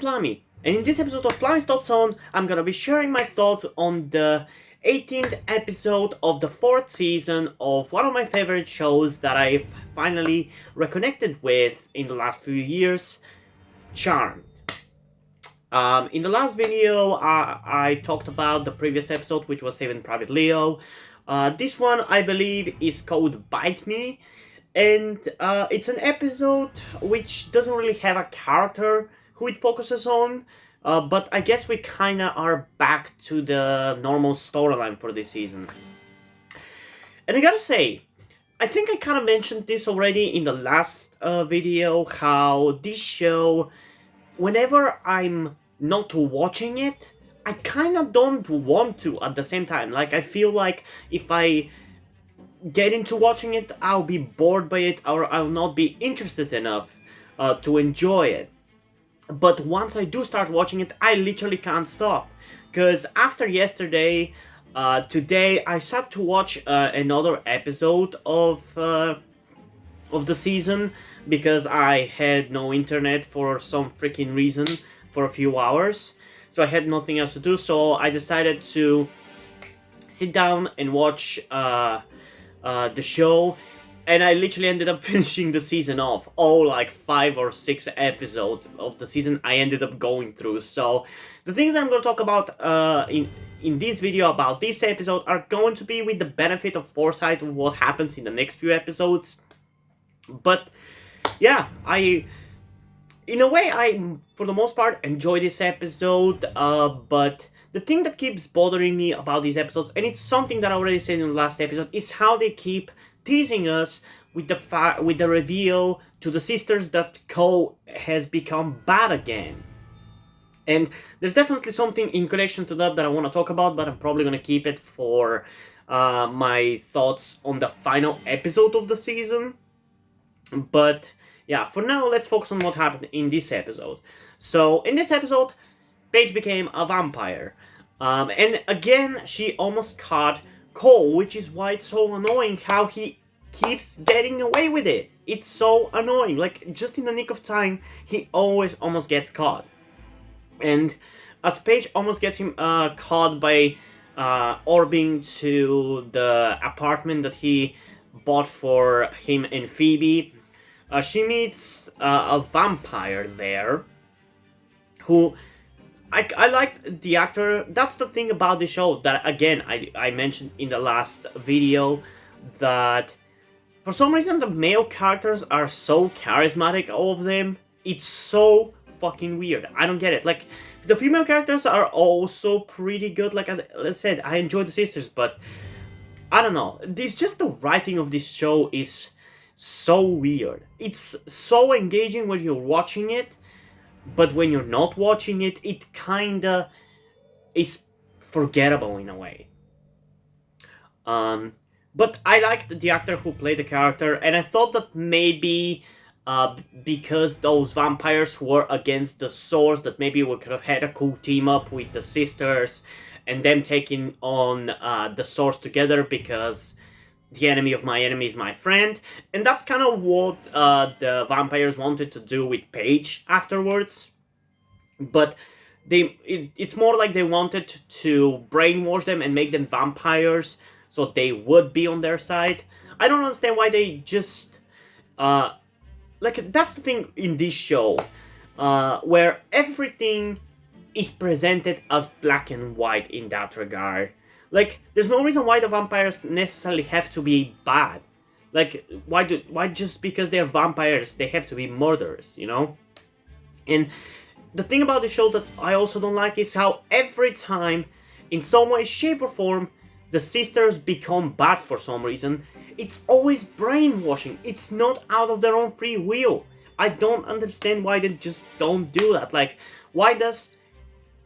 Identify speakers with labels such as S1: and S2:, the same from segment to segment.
S1: Plami, and in this episode of Plami's Thoughts On, I'm gonna be sharing my thoughts on the 18th episode of the 4th season of one of my favorite shows that I finally reconnected with in the last few years, Charmed. In the last video, I talked about the previous episode, which was Saving Private Leo. This one, I believe, is called Bite Me, and it's an episode which doesn't really have a character who it focuses on, but I guess we kinda are back to the normal storyline for this season. And I gotta say, I think I kinda mentioned this already in the last video, how this show, whenever I'm not watching it, I kinda don't want to at the same time. Like, I feel like if I get into watching it, I'll be bored by it, or I'll not be interested enough to enjoy it. But once I do start watching it, I literally can't stop. Because after yesterday, today I sat to watch another episode of the season, because I had no internet for some freaking reason for a few hours. So I had nothing else to do, so I decided to sit down and watch the show, and I literally ended up finishing the season off. All like 5 or 6 episodes of the season I ended up going through. So the things that I'm going to talk about in this video about this episode are going to be with the benefit of foresight of what happens in the next few episodes. But yeah, in a way, I, for the most part, enjoy this episode, but the thing that keeps bothering me about these episodes, and it's something that I already said in the last episode, is how they keep teasing us with the reveal to the sisters that Cole has become bad again. And there's definitely something in connection to that I want to talk about, but I'm probably going to keep it for my thoughts on the final episode of the season. But yeah, for now, let's focus on what happened in this episode. So, in this episode, Paige became a vampire. And again, she almost caught Cole, which is why it's so annoying how he keeps getting away with it. It's so annoying. Like, just in the nick of time, he always almost gets caught. And as Paige almost gets him caught by orbiting to the apartment that he bought for him and Phoebe, she meets a vampire there who I liked the actor. That's the thing about the show that, again, I mentioned in the last video, that for some reason the male characters are so charismatic, all of them. It's so fucking weird. I don't get it. Like, the female characters are also pretty good. Like, as I said, I enjoy the sisters, but I don't know. This, just the writing of this show is so weird. It's so engaging when you're watching it, but when you're not watching it, it kinda is forgettable in a way. But I liked the actor who played the character, and I thought that maybe because those vampires were against the Swords, that maybe we could have had a cool team up with the sisters and them taking on the Swords together, because the enemy of my enemy is my friend. And that's kind of what the vampires wanted to do with Paige afterwards. But it's more like they wanted to brainwash them and make them vampires so they would be on their side. I don't understand why they just... like, that's the thing in this show, where everything is presented as black and white in that regard. Like, there's no reason why the vampires necessarily have to be bad. Like, why just because they're vampires they have to be murderers, you know? And the thing about the show that I also don't like is how every time, in some way, shape or form, the sisters become bad for some reason, it's always brainwashing. It's not out of their own free will. I don't understand why they just don't do that. Like, why does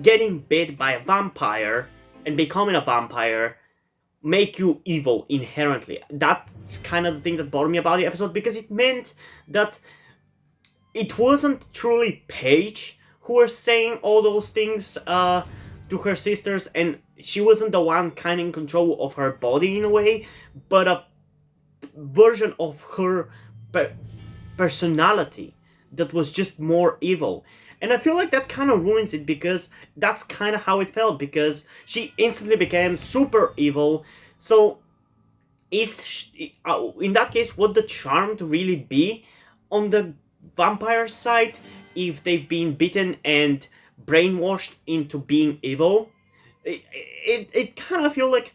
S1: getting bit by a vampire and becoming a vampire make you evil inherently? That's kind of the thing that bothered me about the episode, because it meant that it wasn't truly Paige who was saying all those things to her sisters, and she wasn't the one kind of in control of her body in a way, but a version of her personality that was just more evil. And I feel like that kind of ruins it, because that's kind of how it felt, because she instantly became super evil. So in that case, would the charm to really be on the vampire side if they've been bitten and brainwashed into being evil? It kind of feel like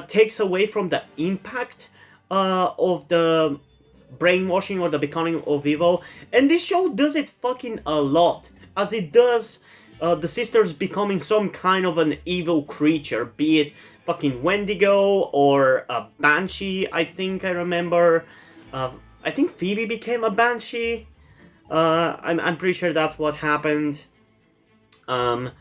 S1: takes away from the impact of the brainwashing or the becoming of evil. And this show does it fucking a lot, as it does the sisters becoming some kind of an evil creature, be it fucking Wendigo or a Banshee. I remember. I think Phoebe became a Banshee. I'm pretty sure that's what happened. Um,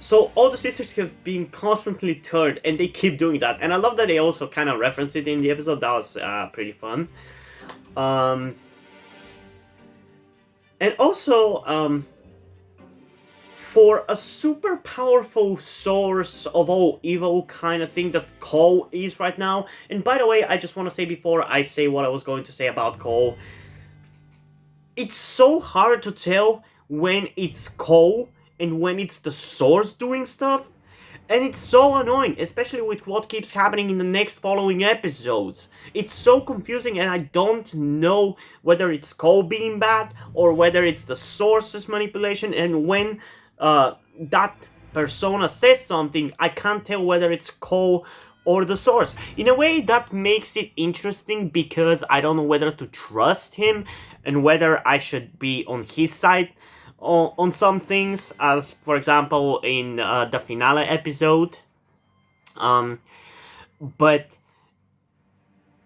S1: so all the sisters have been constantly turned, and they keep doing that. And I love that they also kind of reference it in the episode. That was pretty fun. And also, for a super powerful source of all evil kind of thing that Cole is right now. And by the way, I just want to say before I say what I was going to say about Cole, it's so hard to tell when it's Cole and when it's the source doing stuff. And it's so annoying, especially with what keeps happening in the next following episodes. It's so confusing, and I don't know whether it's Cole being bad or whether it's the source's manipulation. And when that persona says something, I can't tell whether it's Cole or the source. In a way, that makes it interesting, because I don't know whether to trust him and whether I should be on his side on some things, as for example in the finale episode. But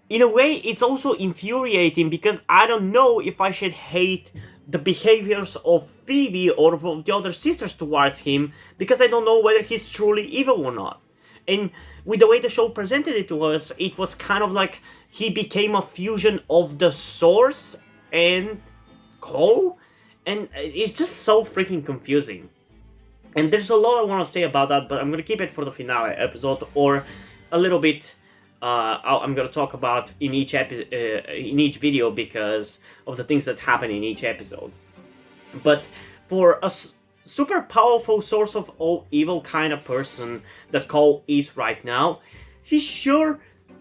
S1: in a way, it's also infuriating, because I don't know if I should hate the behaviors of Phoebe or of the other sisters towards him, because I don't know whether he's truly evil or not. And with the way the show presented it to us, it was kind of like he became a fusion of the source and Cole, and it's just so freaking confusing. And there's a lot I want to say about that, but I'm gonna keep it for the finale episode, or a little bit. I'm gonna talk about in each in each video, because of the things that happen in each episode. But for a super powerful source of all evil kind of person that Cole is right now, he sure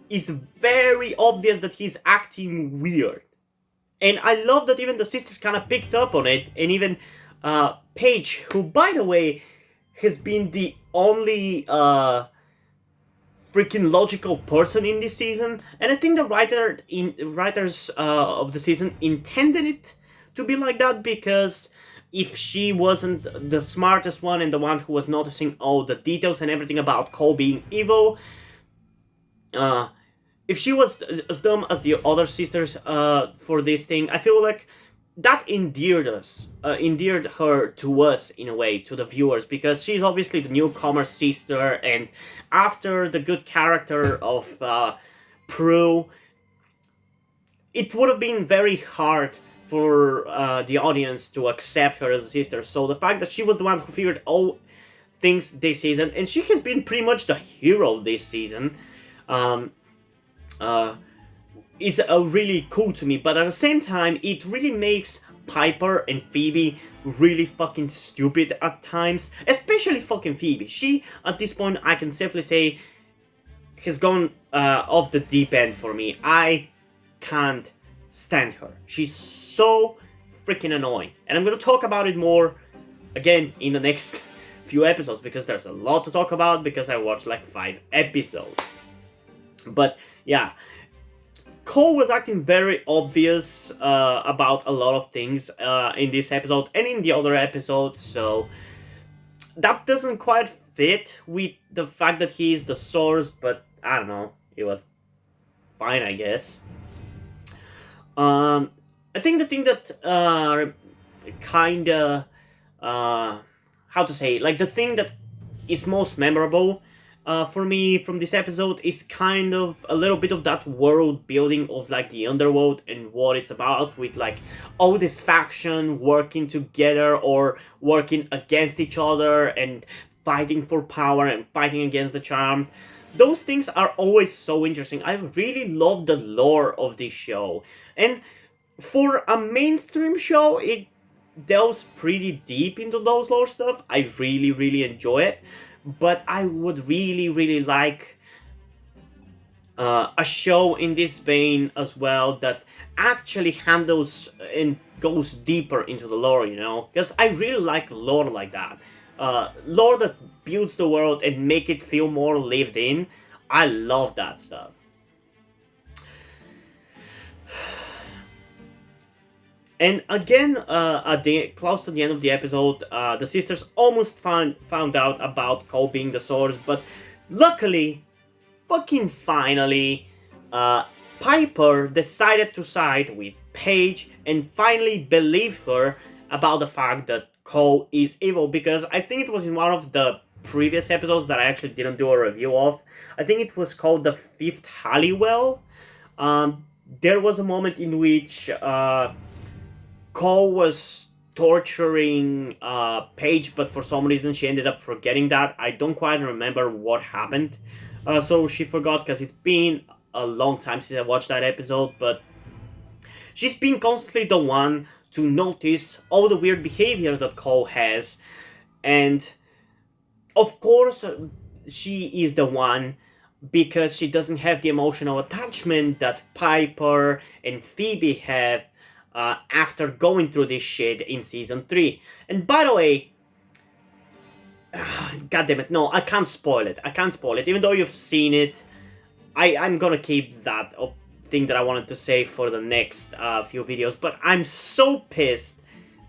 S1: is very obvious that he's acting weird. And I love that even the sisters kind of picked up on it, and even Paige, who, by the way, has been the only freaking logical person in this season. And I think the writers of the season intended it to be like that, because if she wasn't the smartest one and the one who was noticing all the details and everything about Cole being evil, if she was as dumb as the other sisters for this thing, I feel like that endeared her to us, in a way, to the viewers, because she's obviously the newcomer sister, and after the good character of Prue, it would have been very hard for the audience to accept her as a sister. So the fact that she was the one who figured all things this season, and she has been pretty much the hero this season, is really cool to me. But at the same time, it really makes Piper and Phoebe really fucking stupid at times, especially fucking Phoebe. She, at this point, I can safely say, has gone off the deep end for me. I can't stand her. She's so freaking annoying, and I'm gonna talk about it more again in the next few episodes, because there's a lot to talk about, because I watched like 5 episodes. But yeah, Cole was acting very obvious about a lot of things in this episode and in the other episodes, so that doesn't quite fit with the fact that he is the source, but I don't know, it was fine, I guess. I think the thing that kinda, how to say, like the thing that is most memorable for me from this episode is kind of a little bit of that world building of like the underworld and what it's about, with like all the faction working together or working against each other and fighting for power and fighting against the charm. Those things are always so interesting. I really love the lore of this show, and for a mainstream show, it delves pretty deep into those lore stuff. I really, really enjoy it. But I would really, really like a show in this vein as well that actually handles and goes deeper into the lore, you know? Because I really like lore like that. Lore that builds the world and make it feel more lived in. I love that stuff. And again, close to the end of the episode, the sisters almost found out about Cole being the source, but luckily, fucking finally, Piper decided to side with Paige and finally believed her about the fact that Cole is evil, because I think it was in one of the previous episodes that I actually didn't do a review of. I think it was called The Fifth Halliwell. There was a moment in which Cole was torturing Paige, but for some reason she ended up forgetting that. I don't quite remember what happened. So she forgot, because it's been a long time since I watched that episode, but she's been constantly the one to notice all the weird behavior that Cole has, and of course she is the one because she doesn't have the emotional attachment that Piper and Phoebe have after going through this shit in season 3. And by the way, god damn it, no, I can't spoil it. I can't spoil it. Even though you've seen it, I'm gonna keep that thing that I wanted to say for the next few videos. But I'm so pissed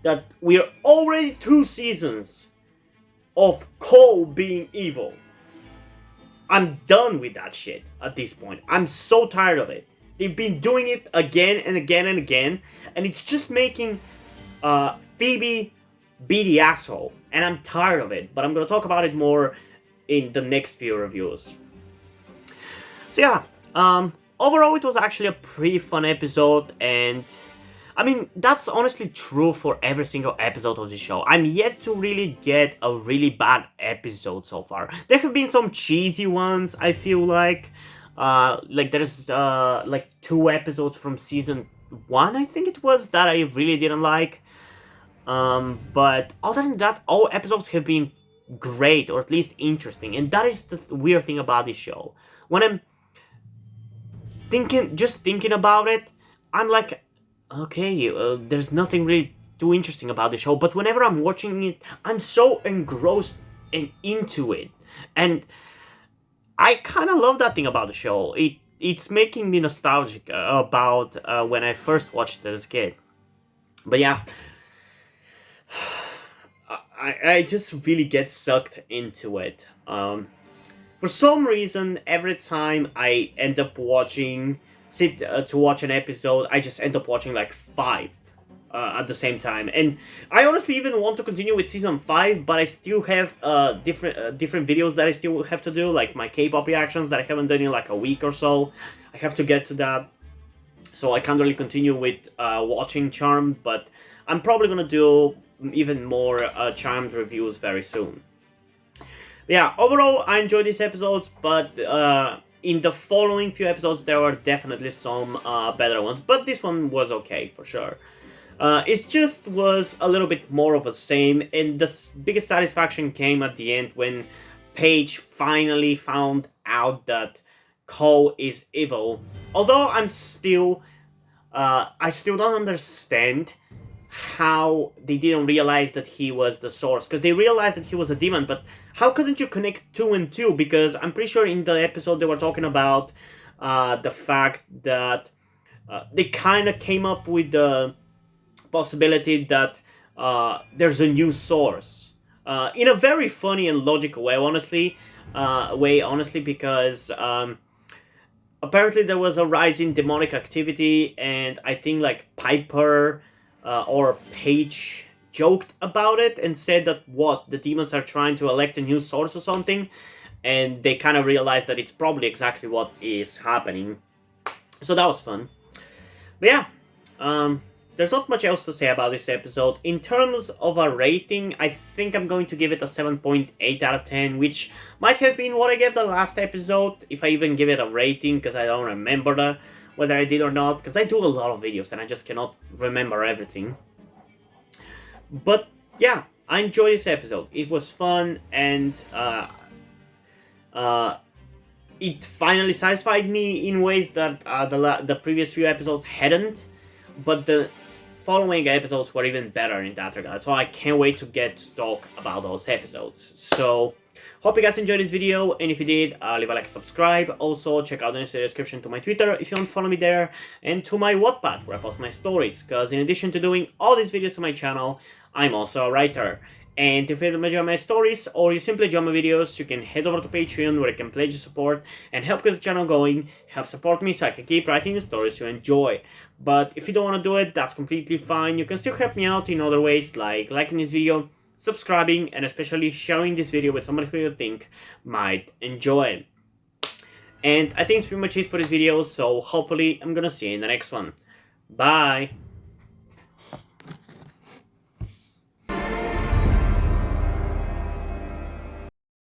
S1: that we're already 2 seasons of Cole being evil. I'm done with that shit at this point. I'm so tired of it. They've been doing it again and again and again, and it's just making Phoebe be the asshole, and I'm tired of it. But I'm gonna talk about it more in the next few reviews. So yeah, overall it was actually a pretty fun episode, and I mean, that's honestly true for every single episode of the show. I'm yet to really get a really bad episode so far. There have been some cheesy ones, I feel like there's like 2 episodes from season 1, I think it was, that I really didn't like. But other than that, all episodes have been great, or at least interesting, and that is the weird thing about this show. When I'm thinking about it, I'm like, okay, there's nothing really too interesting about the show, but whenever I'm watching it, I'm so engrossed and into it, and I kind of love that thing about the show. It's making me nostalgic about when I first watched it as a kid. But yeah, I just really get sucked into it. For some reason, every time I end up to watch an episode, I just end up watching like 5 at the same time. And I honestly even want to continue with season 5, but I still have different videos that I still have to do, like my K-pop reactions that I haven't done in like a week or so. I have to get to that, so I can't really continue with watching Charmed, but I'm probably gonna do even more Charmed reviews very soon. Yeah, overall, I enjoyed these episodes, but in the following few episodes, there were definitely some better ones, but this one was okay, for sure. It just was a little bit more of the same, and the biggest satisfaction came at the end when Paige finally found out that Cole is evil. Although I still don't understand how they didn't realize that he was the source, because they realized that he was a demon, but how couldn't you connect 2 and 2? Because I'm pretty sure in the episode they were talking about the fact that they kind of came up with the possibility that there's a new source in a very funny and logical way, honestly, because apparently there was a rise in demonic activity, and I think like Piper or Paige joked about it and said that the demons are trying to elect a new source or something, and they kind of realized that it's probably exactly what is happening. So that was fun. But yeah, there's not much else to say about this episode. In terms of a rating, I think I'm going to give it a 7.8 out of 10, which might have been what I gave the last episode, if I even give it a rating, because I don't remember whether I did or not, because I do a lot of videos and I just cannot remember everything. But yeah, I enjoyed this episode. It was fun, and uh, it finally satisfied me in ways that the previous few episodes hadn't. But the following episodes were even better in that regard. So I can't wait to get to talk about those episodes. So hope you guys enjoyed this video, and if you did, leave a like, subscribe. Also, check out the description to my Twitter if you want to follow me there, and to my Wattpad where I post my stories. Because in addition to doing all these videos on my channel, I'm also a writer. And if you enjoy my stories, or you simply enjoy my videos, you can head over to Patreon where you can pledge your support and help get the channel going, help support me so I can keep writing the stories you enjoy. But if you don't want to do it, that's completely fine. You can still help me out in other ways, like liking this video, subscribing, and especially sharing this video with somebody who you think might enjoy it. And I think it's pretty much it for this video, so hopefully I'm gonna see you in the next one. Bye!